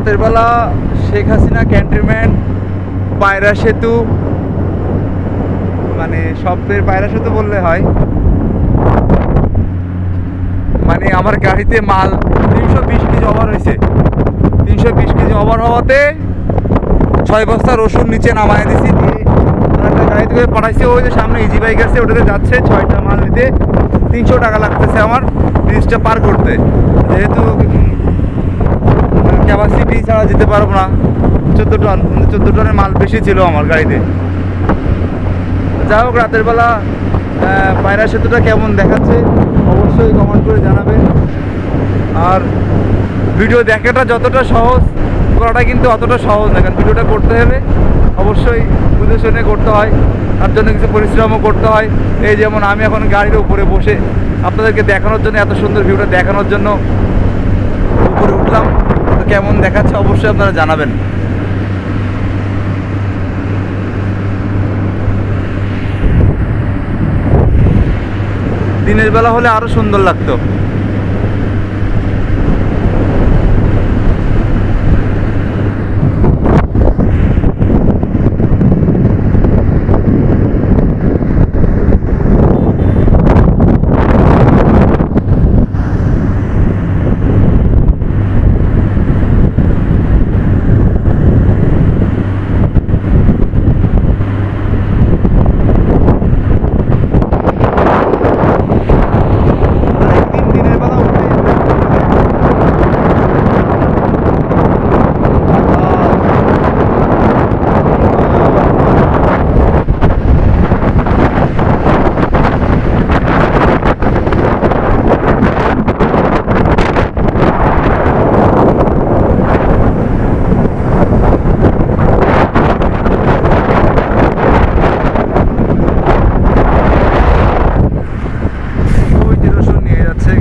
রাতের বেলা শেখ হাসিনা ক্যান্টনমেন্ট, পায়রা সেতু, মানে শব্দের পায়রা সেতু বললে হয়, মানে আমার গাড়িতে মাল 320 কেজি ওভার হয়েছে। 320 কেজি ওভার হওয়াতে 6 বস্তা রসুন নিচে নামায় দিছি, একটা গাড়িতে করে পাঠাইছে। ওই যে সামনে ইজি বাইক আছে, ওটাতে যাচ্ছে 6টা মাল নিতে 300 টাকা লাগতেছে আমার ব্রিজটা পার করতে, যেহেতু ক্যাপাসিটি ছাড়া যেতে পারবো না। 14 টনের মাল বেশি ছিল আমার গাড়িতে। যাই হোক, রাতের বেলা পায়রা সেতুটা কেমন দেখাচ্ছে অবশ্যই কমেন্ট করে জানাবেন। আর ভিডিও দেখাটা যতটা সহজ, করাটা কিন্তু অতটা সহজ না, কারণ ভিডিওটা করতে হলে অবশ্যই বুঝে শুনে করতে হয়, তার জন্য কিছু পরিশ্রমও করতে হয়। এই যেমন আমি এখন গাড়ির উপরে বসে আপনাদেরকে দেখানোর জন্য, এত সুন্দর ভিউটা দেখানোর জন্য উপরে উঠলাম। তো কেমন দেখাচ্ছে অবশ্যই আপনারা জানাবেন। দিনের বেলা হলে আরো সুন্দর লাগতো।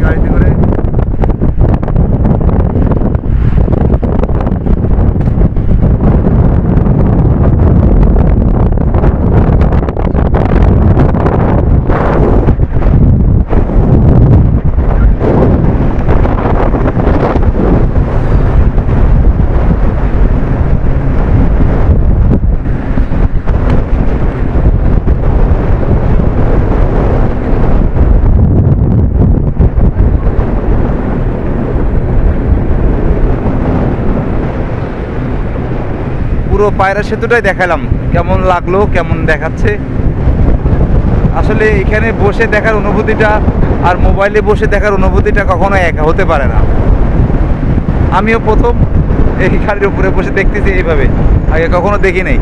গাড়িতে করে পুরো পায়রা সেতুটাই দেখালাম, কেমন লাগলো, কেমন দেখাচ্ছে। আসলে এখানে বসে দেখার অনুভূতিটা আর মোবাইলে বসে দেখার অনুভূতিটা কখনো এক হতে পারে না। আমিও প্রথম এই গাড়ির উপরে বসে দেখতেছি এইভাবে, আগে কখনো দেখি নাই।